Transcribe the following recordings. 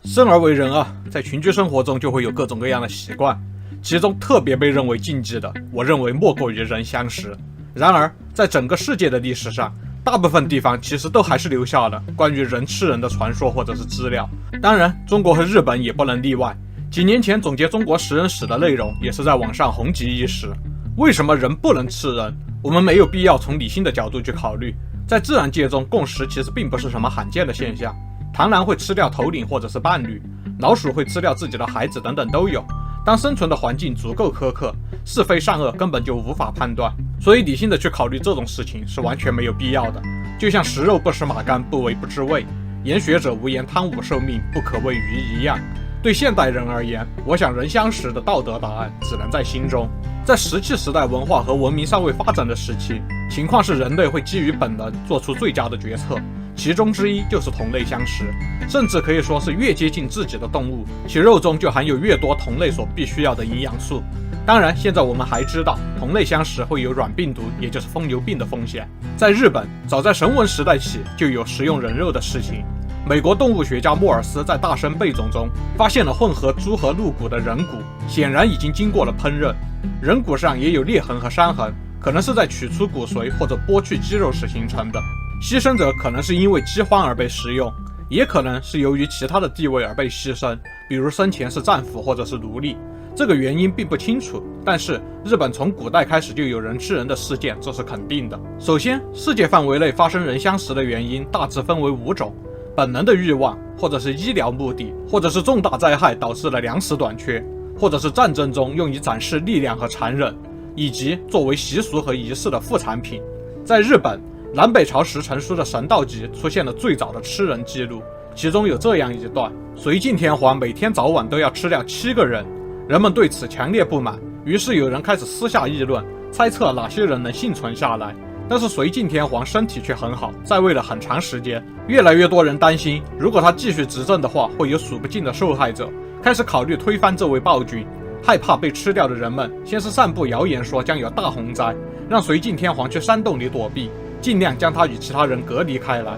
生而为人啊，在群居生活中就会有各种各样的习惯，其中特别被认为禁忌的，我认为莫过于人相食。然而，在整个世界的历史上，大部分地方其实都还是留下了关于人吃人的传说或者是资料。当然，中国和日本也不能例外。几年前总结中国食人史的内容也是在网上红极一时。为什么人不能吃人？我们没有必要从理性的角度去考虑。在自然界中，共食其实并不是什么罕见的现象。螳螂会吃掉头领或者是伴侣，老鼠会吃掉自己的孩子等等都有。当生存的环境足够苛刻，是非善恶根本就无法判断，所以理性的去考虑这种事情是完全没有必要的。就像食肉不食马肝，不为不知味，言学者无言，汤武受命，不可谓鱼一样。对现代人而言，我想人相食的道德答案只能在心中。在石器时代文化和文明尚未发展的时期，情况是人类会基于本能做出最佳的决策，其中之一就是同类相食，甚至可以说是越接近自己的动物，其肉中就含有越多同类所必须要的营养素。当然，现在我们还知道同类相食会有软病毒，也就是疯牛病的风险。在日本，早在绳文时代起就有食用人肉的事情。美国动物学家莫尔斯在大生贝种中发现了混合猪和鹿骨的人骨，显然已经经过了烹饪。人骨上也有裂痕和伤痕，可能是在取出骨髓或者剥去肌肉时形成的。牺牲者可能是因为饥荒而被食用，也可能是由于其他的地位而被牺牲，比如生前是战俘或者是奴隶。这个原因并不清楚，但是日本从古代开始就有人吃人的事件，这是肯定的。首先，世界范围内发生人相食的原因大致分为5种：本能的欲望，或者是医疗目的，或者是重大灾害导致了粮食短缺，或者是战争中用以展示力量和残忍，以及作为习俗和仪式的副产品。在日本，南北朝时成书的《神道集》出现了最早的吃人记录，其中有这样一段：隋晋天皇每天早晚都要吃掉7个人，人们对此强烈不满，于是有人开始私下议论，猜测哪些人能幸存下来。但是隋晋天皇身体却很好，在位了很长时间，越来越多人担心，如果他继续执政的话，会有数不尽的受害者，开始考虑推翻这位暴君。害怕被吃掉的人们，先是散布谣言说将有大洪灾，让隋晋天皇去山洞里躲避，尽量将他与其他人隔离开来。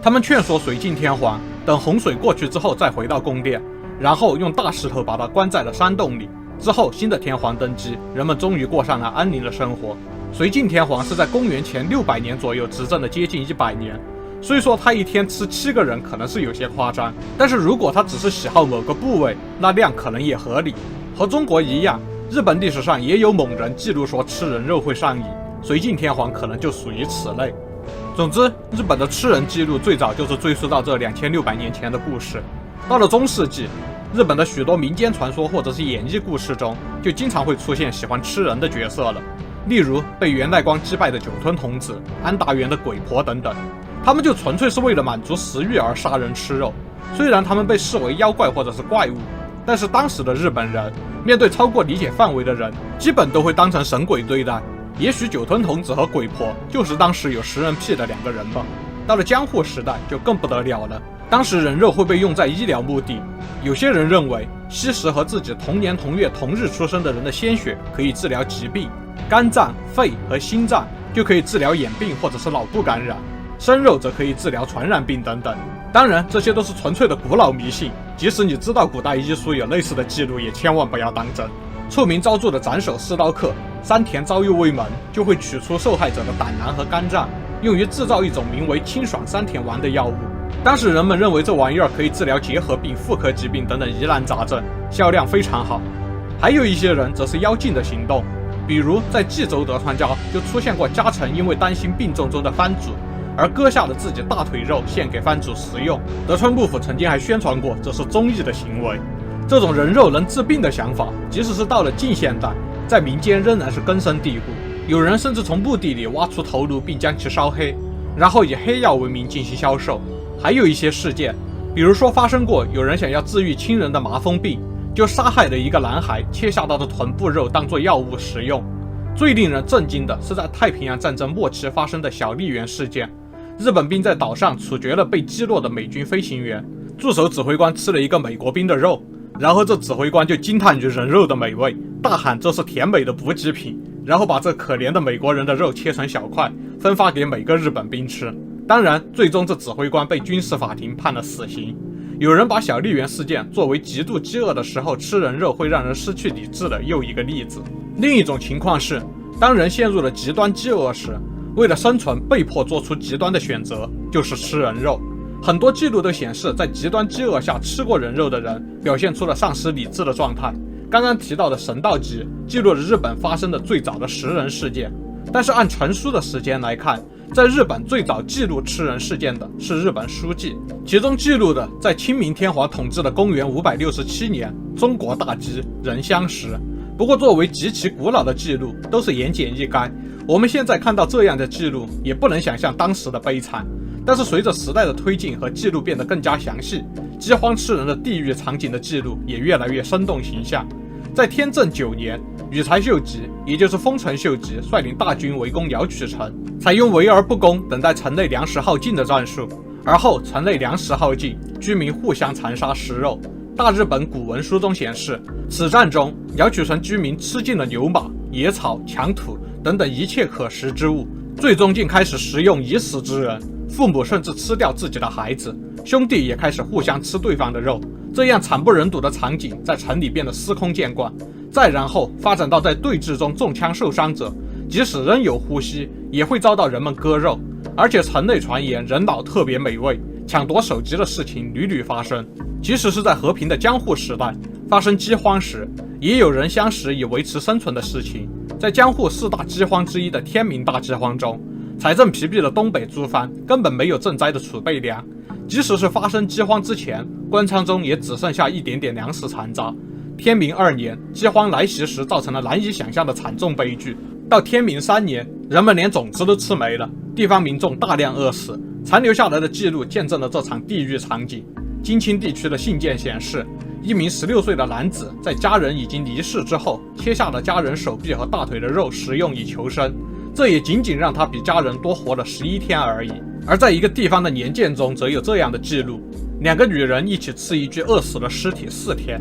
他们劝说隋晋天皇等洪水过去之后再回到宫殿，然后用大石头把他关在了山洞里。之后新的天皇登基，人们终于过上了安宁的生活。隋晋天皇是在公元前600年左右执政了接近100年，虽说他一天吃7个人可能是有些夸张，但是如果他只是喜好某个部位，那量可能也合理。和中国一样，日本历史上也有猛人记录说吃人肉会上瘾，隋晋天皇可能就属于此类。总之，日本的吃人记录最早就是追溯到这2600年前的故事。到了中世纪，日本的许多民间传说或者是演绎故事中，就经常会出现喜欢吃人的角色了。例如被源赖光击败的酒吞童子、安达原的鬼婆等等，他们就纯粹是为了满足食欲而杀人吃肉。虽然他们被视为妖怪或者是怪物，但是当时的日本人面对超过理解范围的人，基本都会当成神鬼对待。也许酒吞童子和鬼婆就是当时有食人癖的2个人吧。到了江户时代就更不得了了，当时人肉会被用在医疗目的。有些人认为吸食和自己同年同月同日出生的人的鲜血可以治疗疾病，肝脏、肺和心脏就可以治疗眼病或者是脑部感染，生肉则可以治疗传染病等等。当然，这些都是纯粹的古老迷信，即使你知道古代医书有类似的记录，也千万不要当真。臭名昭著的斩首四刀客山田昭右卫门就会取出受害者的胆囊和肝脏，用于制造一种名为清爽山田丸的药物。当时人们认为这玩意儿可以治疗结核病、妇科疾病等等疑难杂症，销量非常好。还有一些人则是妖精的行动，比如在济州德川家就出现过家臣因为担心病重中的藩主而割下了自己大腿肉献给藩主食用。德川幕府曾经还宣传过这是忠义的行为。这种人肉能治病的想法，即使是到了近现代，在民间仍然是根深蒂固。有人甚至从墓地里挖出头颅并将其烧黑，然后以黑药为名进行销售。还有一些事件，比如说发生过有人想要治愈亲人的麻风病，就杀害了一个男孩，切下他的臀部肉当作药物食用。最令人震惊的是在太平洋战争末期发生的小笠原事件，日本兵在岛上处决了被击落的美军飞行员，驻守指挥官吃了一个美国兵的肉，然后这指挥官就惊叹于人肉的美味，大喊这是甜美的补给品，然后把这可怜的美国人的肉切成小块，分发给每个日本兵吃。当然，最终这指挥官被军事法庭判了死刑。有人把小笠原事件作为极度饥饿的时候吃人肉会让人失去理智的又一个例子。另一种情况是，当人陷入了极端饥饿时，为了生存被迫做出极端的选择，就是吃人肉。很多记录都显示，在极端饥饿下吃过人肉的人表现出了丧失理智的状态。刚刚提到的神道集记录了日本发生的最早的食人事件，但是按成书的时间来看，在日本最早记录吃人事件的是日本书纪，其中记录的在清明天皇统治的公元567年中国大饥人相食。不过作为极其古老的记录，都是言简意赅，我们现在看到这样的记录也不能想象当时的悲惨。但是随着时代的推进和记录变得更加详细，饥荒吃人的地狱场景的记录也越来越生动形象。在天正9年，羽柴秀吉，也就是丰臣秀吉率领大军围攻瑶曲城，采用围而不攻，等待城内粮食耗尽的战术。而后城内粮食耗尽，居民互相残杀食肉。大日本古文书中显示，此战中瑶曲城居民吃尽了牛马、野草、墙土等等一切可食之物，最终竟开始食用已死之人，父母甚至吃掉自己的孩子，兄弟也开始互相吃对方的肉。这样惨不忍睹的场景在城里变得司空见惯。再然后发展到在对峙中中枪受伤者，即使仍有呼吸，也会遭到人们割肉。而且城内传言人脑特别美味，抢夺首级的事情屡屡发生。即使是在和平的江户时代，发生饥荒时，也有人相食以维持生存的事情。在江户4大饥荒之一的天明大饥荒中，财政疲弊的东北诸藩根本没有赈灾的储备粮，即使是发生饥荒之前，官仓中也只剩下一点点粮食残渣。天明2年，饥荒来袭时造成了难以想象的惨重悲剧。到天明3年，人们连种子都吃没了，地方民众大量饿死。残留下来的记录见证了这场地狱场景。京青地区的信件显示，一名16岁的男子在家人已经离世之后，切下了家人手臂和大腿的肉食用以求生，这也仅仅让他比家人多活了11天而已。而在一个地方的年鉴中则有这样的记录：2个女人一起吃一具饿死的尸体4天，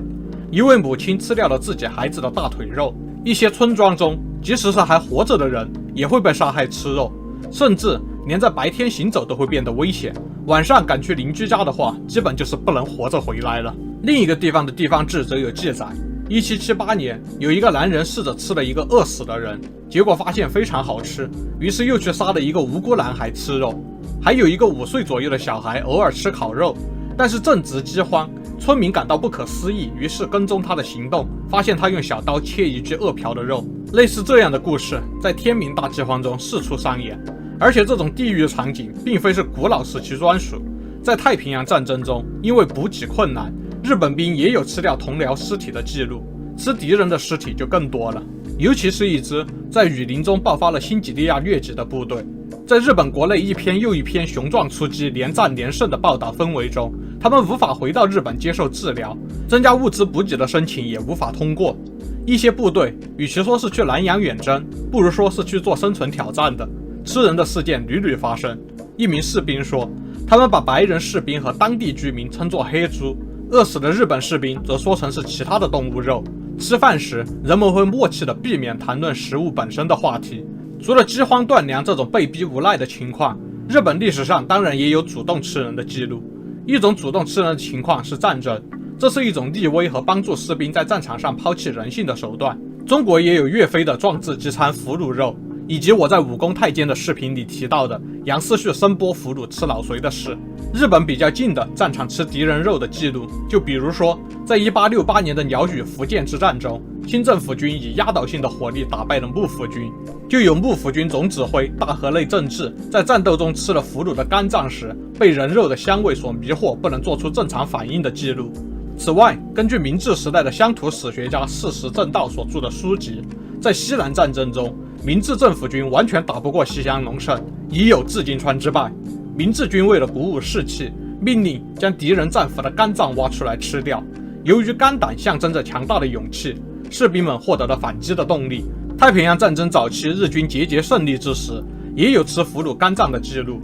一位母亲吃掉了自己孩子的大腿肉。一些村庄中，即使是还活着的人也会被杀害吃肉，甚至连在白天行走都会变得危险，晚上赶去邻居家的话，基本就是不能活着回来了。另一个地方的地方志则有记载，1778年，有一个男人试着吃了一个饿死的人，结果发现非常好吃，于是又去杀了一个无辜男孩吃肉。还有一个5岁左右的小孩偶尔吃烤肉，但是正值饥荒，村民感到不可思议，于是跟踪他的行动，发现他用小刀切一具饿殍的肉。类似这样的故事在天明大饥荒中四处上演，而且这种地狱场景并非是古老时期专属。在太平洋战争中，因为补给困难，日本兵也有吃掉同僚尸体的记录，吃敌人的尸体就更多了。尤其是一支在雨林中爆发了新几内亚疟疾的部队，在日本国内一篇又一篇雄壮出击、连战连胜的报道氛围中，他们无法回到日本接受治疗，增加物资补给的申请也无法通过。一些部队与其说是去南洋远征，不如说是去做生存挑战的。吃人的事件屡屡发生。一名士兵说，他们把白人士兵和当地居民称作黑猪，饿死的日本士兵则说成是其他的动物肉。吃饭时，人们会默契地避免谈论食物本身的话题。除了饥荒断粮这种被逼无奈的情况，日本历史上当然也有主动吃人的记录。一种主动吃人的情况是战争，这是一种立威和帮助士兵在战场上抛弃人性的手段。中国也有岳飞的壮志饥餐俘虏肉，以及我在武功太监的视频里提到的杨思绪声波俘虏吃老隋的事。日本比较近的战场吃敌人肉的记录，就比如说在1868年的鸟羽福建之战中，清政府军以压倒性的火力打败了幕府军，就有幕府军总指挥大河内政治在战斗中吃了俘虏的肝脏时，被人肉的香味所迷惑，不能做出正常反应的记录。此外，根据明治时代的乡土史学家四时正道所著的书籍，在西南战争中，明治政府军完全打不过西乡隆盛，已有自金川之败。明治军为了鼓舞士气，命令将敌人战俘的肝脏挖出来吃掉。由于肝胆象征着强大的勇气，士兵们获得了反击的动力。太平洋战争早期日军节节胜利之时，也有吃俘虏肝脏的记录。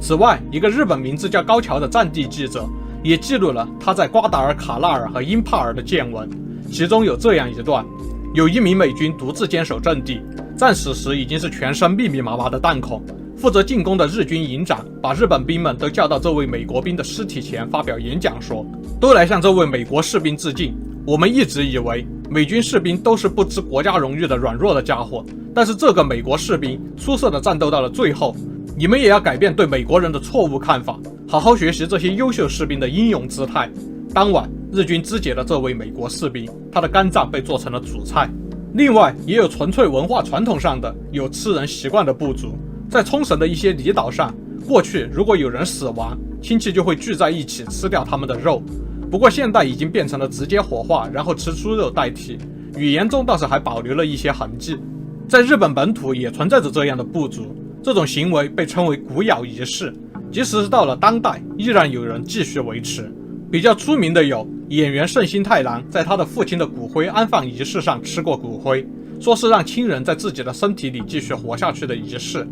此外，一个日本名字叫高桥的战地记者也记录了他在瓜达尔卡纳尔和英帕尔的见闻，其中有这样一段：有一名美军独自坚守阵地，战死时已经是全身密密麻麻的弹孔，负责进攻的日军营长把日本兵们都叫到这位美国兵的尸体前发表演讲说，都来向这位美国士兵致敬。我们一直以为美军士兵都是不知国家荣誉的软弱的家伙，但是这个美国士兵出色的战斗到了最后，你们也要改变对美国人的错误看法，好好学习这些优秀士兵的英勇姿态。当晚，日军肢解了这位美国士兵，他的肝脏被做成了主菜。另外，也有纯粹文化传统上的有吃人习惯的部族，在冲绳的一些离岛上，过去如果有人死亡，亲戚就会聚在一起吃掉他们的肉。不过现在已经变成了直接火化，然后吃猪肉代替，语言中倒是还保留了一些痕迹。在日本本土也存在着这样的部族，这种行为被称为古咬仪式，即使是到了当代，依然有人继续维持。比较出名的有演员胜新太郎在他的父亲的骨灰安放仪式上吃过骨灰，说是让亲人在自己的身体里继续活下去的仪式。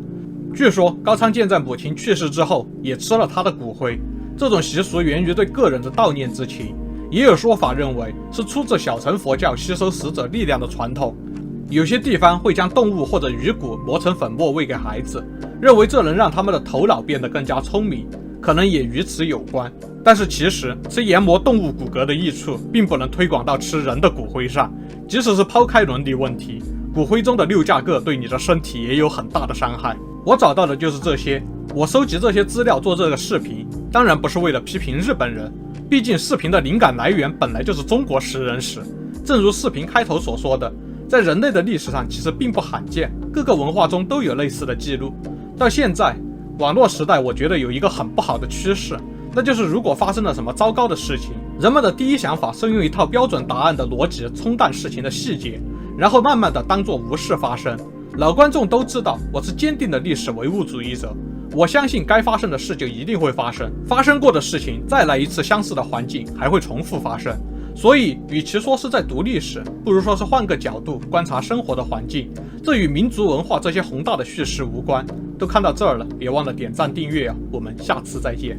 据说高仓健在母亲去世之后也吃了他的骨灰，这种习俗源于对个人的悼念之情，也有说法认为是出自小乘佛教吸收死者力量的传统。有些地方会将动物或者鱼骨磨成粉末喂给孩子，认为这能让他们的头脑变得更加聪明，可能也与此有关。但是其实吃研磨动物骨骼的益处并不能推广到吃人的骨灰上，即使是抛开伦理问题，骨灰中的六价铬对你的身体也有很大的伤害。我找到的就是这些，我收集这些资料做这个视频，当然不是为了批评日本人，毕竟视频的灵感来源本来就是中国食人史。正如视频开头所说的，在人类的历史上其实并不罕见，各个文化中都有类似的记录。到现在网络时代，我觉得有一个很不好的趋势，那就是如果发生了什么糟糕的事情，人们的第一想法是用一套标准答案的逻辑冲淡事情的细节，然后慢慢的当作无事发生。老观众都知道我是坚定的历史唯物主义者，我相信该发生的事就一定会发生，发生过的事情再来一次相似的环境还会重复发生。所以与其说是在读历史，不如说是换个角度观察生活的环境，这与民族文化这些宏大的叙事无关。都看到这儿了，别忘了点赞订阅啊，我们下次再见。